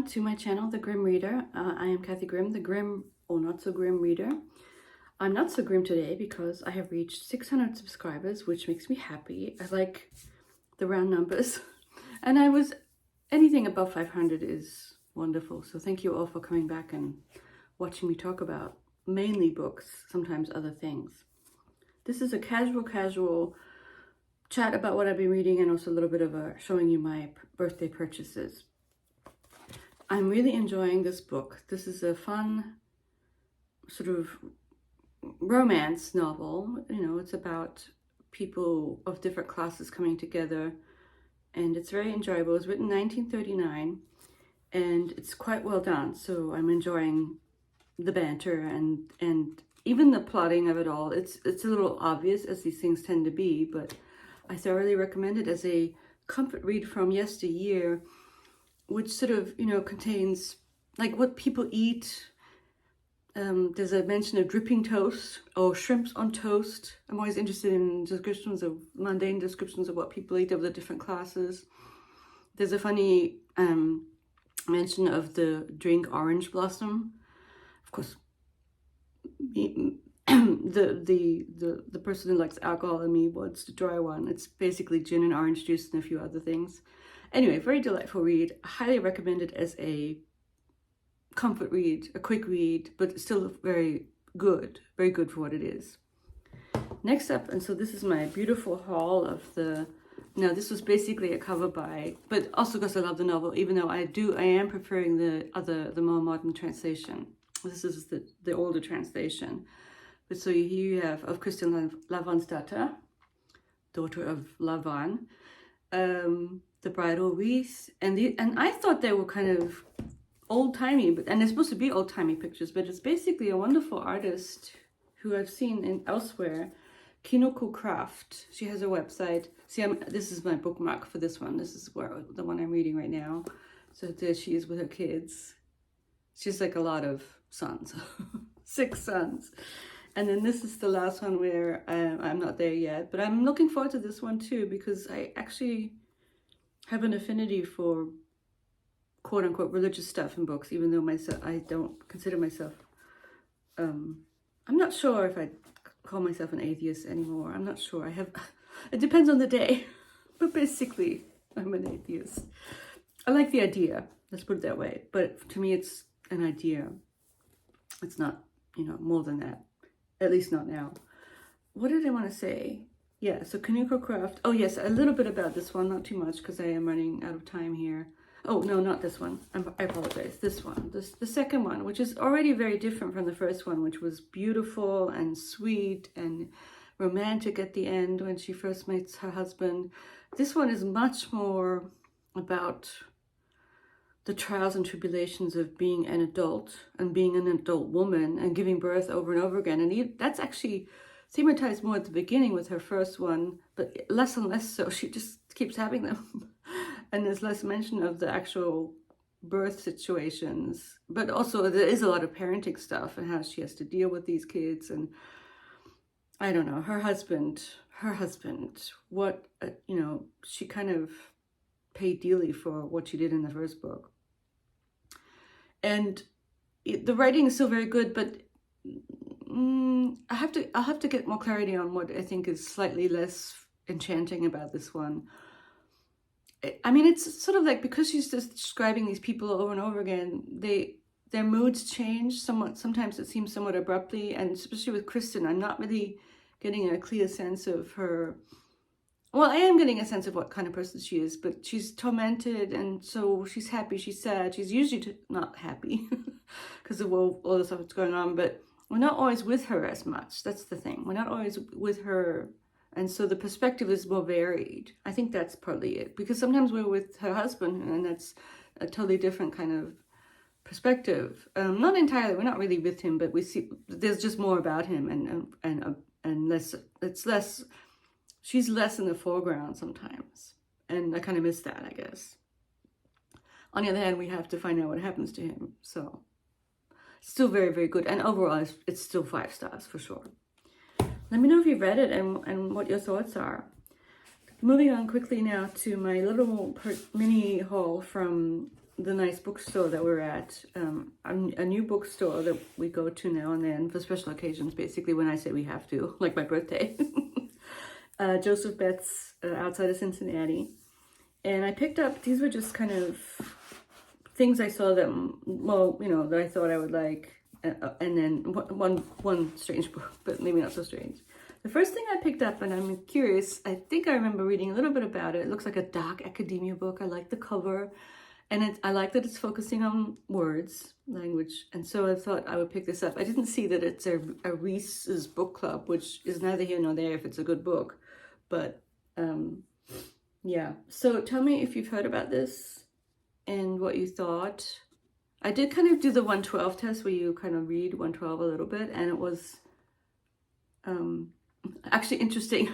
everyone to my channel, The Grimm Reader. I am Kathy Grimm, the Grimm or Not So Grimm Reader. I'm not so grim today because I have reached 600 subscribers, which makes me happy. I like the round numbers. And anything above 500 is wonderful. So thank you all for coming back and watching me talk about mainly books, sometimes other things. This is a casual chat about what I've been reading and also a little bit of showing you my birthday purchases. I'm really enjoying this book. This is a fun sort of romance novel. You know, it's about people of different classes coming together, and it's very enjoyable. It was written in 1939 and it's quite well done. So I'm enjoying the banter and even the plotting of it all. It's a little obvious, as these things tend to be, but I thoroughly recommend it as a comfort read from yesteryear, which sort of, you know, contains like what people eat. There's a mention of dripping toast or shrimps on toast. I'm always interested in mundane descriptions of what people eat of the different classes. There's a funny mention of the drink orange blossom. Of course, the person who likes alcohol in me wants the dry one. It's basically gin and orange juice and a few other things. Anyway, very delightful read. I highly recommend it as a comfort read, a quick read, but still very good for what it is. Next up, and so this is my beautiful haul of now this was basically a cover by, but also because I love the novel, even though I am preferring the more modern translation. This is the older translation. But so here you have of Kristin Lavransdatter, daughter of Lavran, the bridal wreath, and I thought they were kind of old-timey, and they're supposed to be old-timey pictures, but it's basically a wonderful artist who I've seen elsewhere, Kinoko Craft. She has a website. See, this is my bookmark for this one. This is the one I'm reading right now. So there she is with her kids. She's like a lot of sons, 6 sons. And then this is the last one where I'm not there yet, but I'm looking forward to this one too, because I actually have an affinity for quote-unquote religious stuff in books, even though I don't consider myself, I'm not sure if I call myself an atheist anymore. I'm not sure. It depends on the day, but basically I'm an atheist. I like the idea, let's put it that way, but to me it's an idea. It's not, you know, more than that, at least not now. What did I want to say? Yeah, so Kinoko Craft. Oh yes, a little bit about this one, not too much because I am running out of time here. Oh, no, not this one. I apologize. This one, the second one, which is already very different from the first one, which was beautiful and sweet and romantic at the end when she first meets her husband. This one is much more about the trials and tribulations of being an adult and being an adult woman and giving birth over and over again. And that's actually thematized more at the beginning with her first one, but less and less so. She just keeps having them. And there's less mention of the actual birth situations. But also there is a lot of parenting stuff and how she has to deal with these kids. And I don't know, her husband, what, you know, she kind of paid dearly for what she did in the first book. And the writing is still very good, but I'll have to get more clarity on what I think is slightly less enchanting about this one. I mean, it's sort of like, because she's just describing these people over and over again, their moods change somewhat. Sometimes it seems somewhat abruptly, and especially with Kristin, I'm not really getting a clear sense of her. Well, I am getting a sense of what kind of person she is, but she's tormented, and so she's happy, she's sad. She's usually not happy because of all the stuff that's going on, but we're not always with her as much. That's the thing. We're not always with her. And so the perspective is more varied. I think that's partly it. Because sometimes we're with her husband, and that's a totally different kind of perspective. Not entirely. We're not really with him, but we see there's just more about him, and less. It's less. She's less in the foreground sometimes, and I kind of miss that, I guess. On the other hand, we have to find out what happens to him. So still very, very good. And overall, it's still 5 stars for sure. Let me know if you've read it and what your thoughts are. Moving on quickly now to my little mini haul from the nice bookstore that we're at, a new bookstore that we go to now and then for special occasions, basically when I say we have to, like my birthday. Joseph Betts, outside of Cincinnati. And I picked up, these were just kind of things I saw them, well, you know, that I thought I would like. And then one strange book, but maybe not so strange. The first thing I picked up, and I'm curious, I think I remember reading a little bit about it. It looks like a dark academia book. I like the cover. And I like that it's focusing on words, language. And so I thought I would pick this up. I didn't see that it's a Reese's book club, which is neither here nor there if it's a good book. But yeah. So tell me if you've heard about this and what you thought. I did kind of do the 112 test where you kind of read 112 a little bit. And it was actually interesting.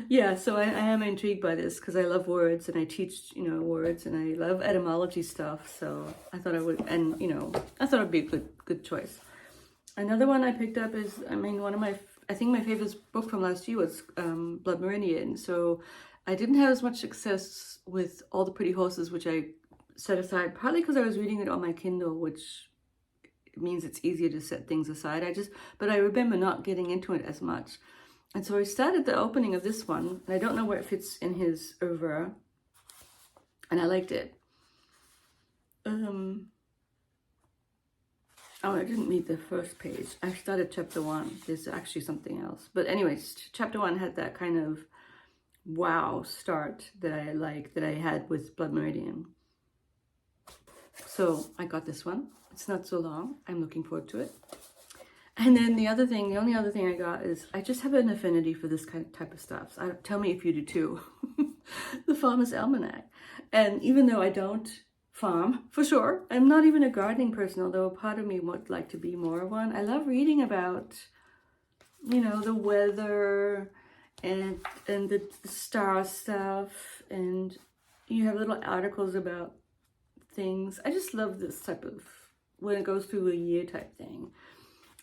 Yeah, so I am intrigued by this because I love words and I teach, you know, words, and I love etymology stuff. So I thought I would, and you know, I thought it'd be a good choice. Another one I picked up is, I mean, I think my favorite book from last year was Blood Meridian. So I didn't have as much success with All the Pretty Horses, which I set aside, partly because I was reading it on my Kindle, which means it's easier to set things aside. But I remember not getting into it as much. And so I started the opening of this one, and I don't know where it fits in his oeuvre, and I liked it. Oh, I didn't read the first page. I started chapter 1. There's actually something else. But anyways, chapter 1 had that kind of wow start that I like, that I had with Blood Meridian. So I got this one. It's not so long. I'm looking forward to it. And then the only other thing I got is, I just have an affinity for this kind of type of stuff. So tell me if you do too. The Farmer's Almanac. And even though I don't farm, for sure, I'm not even a gardening person, although a part of me would like to be more of one. I love reading about, you know, the weather and the star stuff. And you have little articles about things. I just love this type of, when it goes through a year type thing.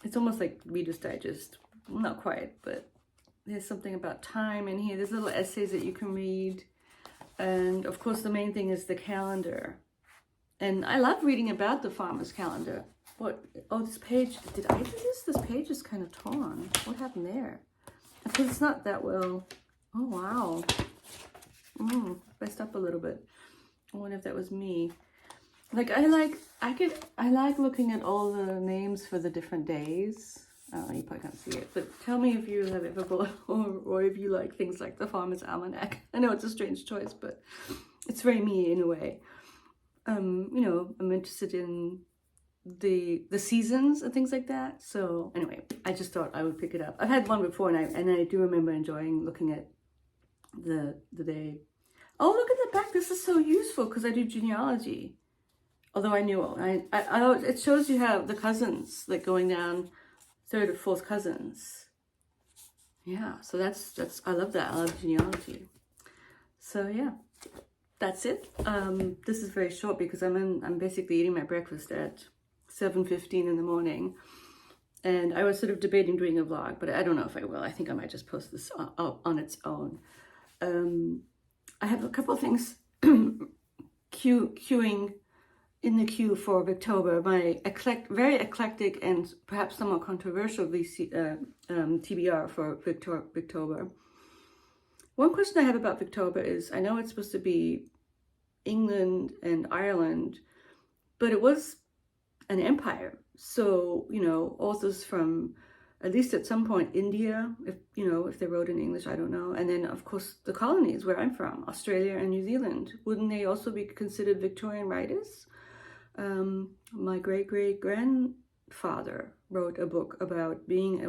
It's almost like Reader's Digest. Not quite, but there's something about time in here. There's little essays that you can read. And of course, the main thing is the calendar. And I love reading about the farmer's calendar. Oh, this page, did I do this? This page is kind of torn. What happened there? Because it's not that well. Oh, wow. Messed up a little bit. I wonder if that was me. Like, I like looking at all the names for the different days. You probably can't see it, but tell me if you have ever, or if you like things like the Farmer's Almanac. I know it's a strange choice, but it's very me in a way. You know, I'm interested in the seasons and things like that. So anyway, I just thought I would pick it up. I've had one before, and I do remember enjoying looking at the day. Oh, look at the back. This is so useful because I do genealogy. Although I knew, it shows you have the cousins, like going down third or fourth cousins. Yeah, so that's I love that. I love genealogy. So yeah, that's it. This is very short because I'm basically eating my breakfast at 7:15 in the morning, and I was sort of debating doing a vlog, but I don't know if I will. I think I might just post this on its own. I have a couple of things queuing in the queue for Victober, my very eclectic and perhaps somewhat controversial TBR for Victober. One question I have about Victober is, I know it's supposed to be England and Ireland, but it was an empire. So, you know, authors from, at least at some point, India, if they wrote in English, I don't know. And then, of course, the colonies where I'm from, Australia and New Zealand. Wouldn't they also be considered Victorian writers? My great-great-grandfather wrote a book about being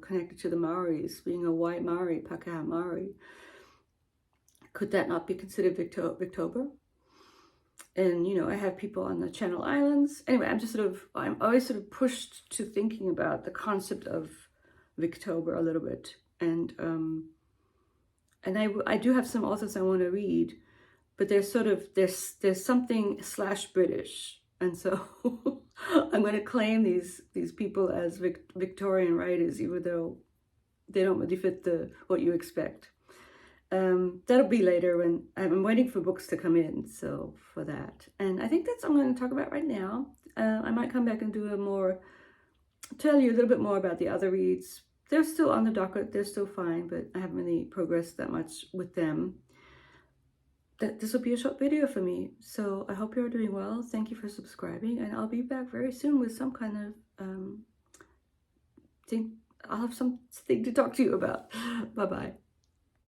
connected to the Maoris, being a white Maori, Pākehā Maori. Could that not be considered Victober? And, you know, I have people on the Channel Islands. Anyway, I'm always sort of pushed to thinking about the concept of Victober a little bit. And I do have some authors I want to read, but there's something /British, and so I'm going to claim these people as Victorian writers, even though they don't really fit what you expect. That'll be later when I'm waiting for books to come in, so for that. And I think that's what I'm going to talk about right now. I might come back and tell you a little bit more about the other reads. They're still on the docket, they're still fine, but I haven't really progressed that much with them. This will be a short video for me, so I hope you're doing well. Thank you for subscribing, and I'll be back very soon with some kind of thing. I'll have something to talk to you about. Bye-bye.